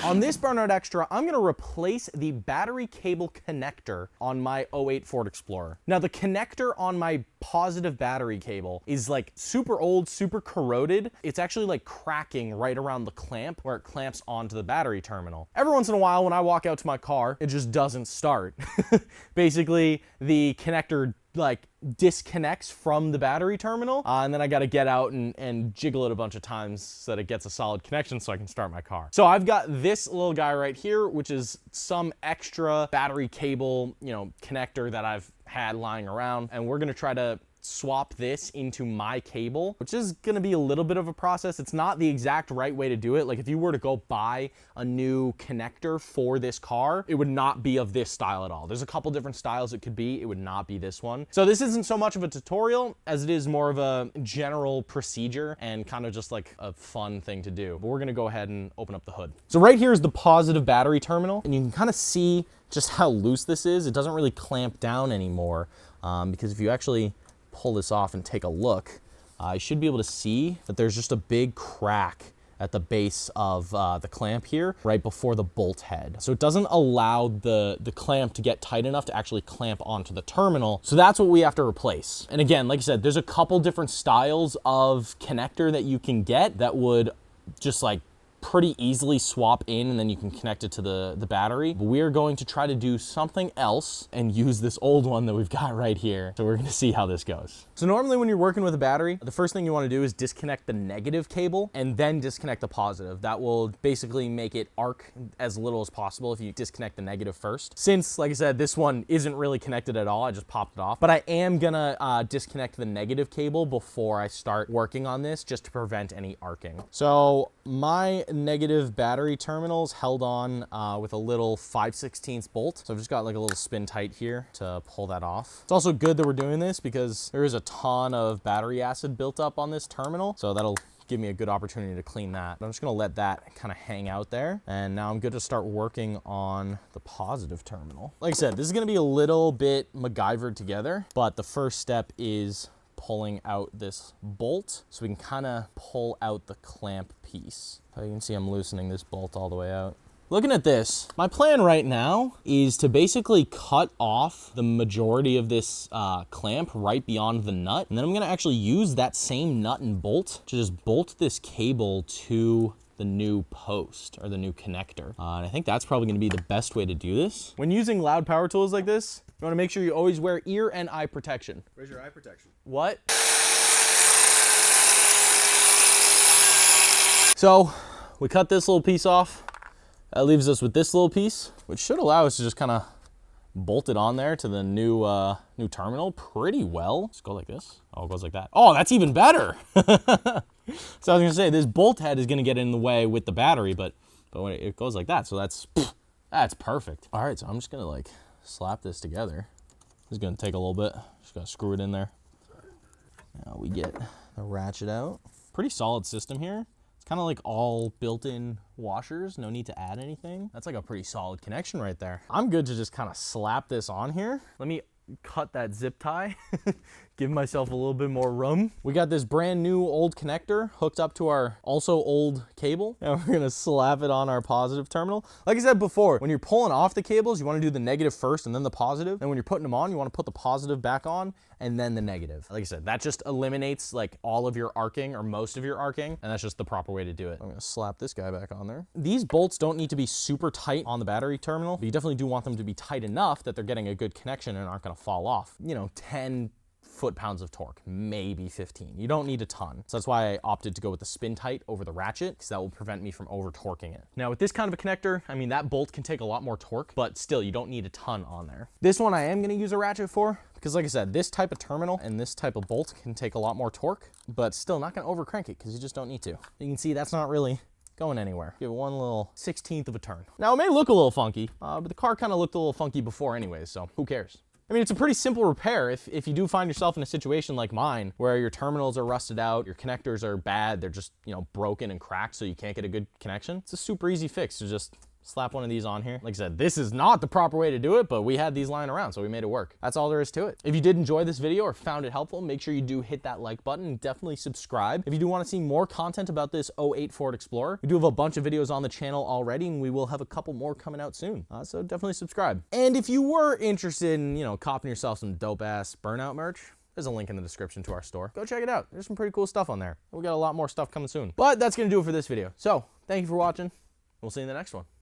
On this Burnout Extra, I'm gonna replace the battery cable connector on my '08 Ford Explorer. Now, the connector on my positive battery cable is like super old, super corroded. It's actually like cracking right around the clamp where it clamps onto the battery terminal. Every once in a while, when I walk out to my car, it just doesn't start. Basically, the connector like disconnects from the battery terminal, and then I got to get out and jiggle it a bunch of times so that it gets a solid connection so I can start my car. So I've got this little guy right here, which is some extra battery cable, you know, connector that I've had lying around, and we're gonna try to swap this into my cable, which is gonna be a little bit of a process. It's not the exact right way to do it. Like if you were to go buy a new connector for this car, it would not be of this style at all. There's a couple different styles it could be. It would not be this one. So this isn't so much of a tutorial as it is more of a general procedure and kind of just like a fun thing to do. But we're gonna go ahead and open up the hood. So right here is the positive battery terminal, and you can kind of see just how loose this is. It doesn't really clamp down anymore because if you actually pull this off and take a look, you should be able to see that there's just a big crack at the base of the clamp here, right before the bolt head. So it doesn't allow the clamp to get tight enough to actually clamp onto the terminal. So that's what we have to replace. And again, like I said, there's a couple different styles of connector that you can get that would just like pretty easily swap in, and then you can connect it to the battery. But we are going to try to do something else and use this old one that we've got right here. So we're gonna see how this goes. So normally when you're working with a battery, the first thing you wanna do is disconnect the negative cable and then disconnect the positive. That will basically make it arc as little as possible if you disconnect the negative first. Since, like I said, this one isn't really connected at all, I just popped it off. But I am gonna disconnect the negative cable before I start working on this, just to prevent any arcing. So my negative battery terminals held on with a little 5/16 bolt. So I've just got like a little spin tight here to pull that off. It's also good that we're doing this because there is a ton of battery acid built up on this terminal. So that'll give me a good opportunity to clean that. I'm just gonna let that kind of hang out there. And now I'm good to start working on the positive terminal. Like I said, this is gonna be a little bit MacGyvered together, but the first step is pulling out this bolt so we can kind of pull out the clamp piece. So you can see I'm loosening this bolt all the way out. Looking at this, my plan right now is to basically cut off the majority of this clamp right beyond the nut. And then I'm gonna actually use that same nut and bolt to just bolt this cable to the new post or the new connector. And I think that's probably gonna be the best way to do this. When using loud power tools like this, you wanna make sure you always wear ear and eye protection. Where's your eye protection? What? So we cut this little piece off. That leaves us with this little piece, which should allow us to just kind of bolt it on there to the new terminal pretty well. Just go like this. Oh, it goes like that. Oh, that's even better. So I was gonna say this bolt head is gonna get in the way with the battery, but when it goes like that, so that's perfect. All right, so I'm just gonna like slap this together. This is gonna take a little bit. Just gotta screw it in there. Now we get the ratchet out. Pretty solid system here. It's kind of like all built-in washers. No need to add anything. That's like a pretty solid connection right there. I'm good to just kind of slap this on here. Let me cut that zip tie. Give myself a little bit more room. We got this brand new old connector hooked up to our also old cable. And we're gonna slap it on our positive terminal. Like I said before, when you're pulling off the cables, you wanna do the negative first and then the positive. And when you're putting them on, you wanna put the positive back on and then the negative. Like I said, that just eliminates like all of your arcing or most of your arcing, and that's just the proper way to do it. I'm gonna slap this guy back on there. These bolts don't need to be super tight on the battery terminal, but you definitely do want them to be tight enough that they're getting a good connection and aren't gonna fall off. You know, 10 foot-pounds of torque, maybe 15. You don't need a ton. So that's why I opted to go with the spin tight over the ratchet, because that will prevent me from over torquing it. Now with this kind of a connector, I mean, that bolt can take a lot more torque, but still you don't need a ton on there. This one I am gonna use a ratchet for, because like I said, this type of terminal and this type of bolt can take a lot more torque, but still not gonna over crank it because you just don't need to. You can see that's not really going anywhere. Give it one little 1/16 of a turn. Now it may look a little funky, but the car kind of looked a little funky before anyways, so who cares? I mean, it's a pretty simple repair if you do find yourself in a situation like mine where your terminals are rusted out, your connectors are bad, they're just, you know, broken and cracked so you can't get a good connection. It's a super easy fix to just slap one of these on here. Like I said, this is not the proper way to do it, but we had these lying around, so we made it work. That's all there is to it. If you did enjoy this video or found it helpful, make sure you do hit that like button and definitely subscribe. If you do want to see more content about this 08 Ford Explorer, we do have a bunch of videos on the channel already, and we will have a couple more coming out soon. So definitely subscribe. And if you were interested in, you know, copping yourself some dope ass Burnout merch, there's a link in the description to our store. Go check it out. There's some pretty cool stuff on there. We got a lot more stuff coming soon. But that's gonna do it for this video. So thank you for watching. We'll see you in the next one.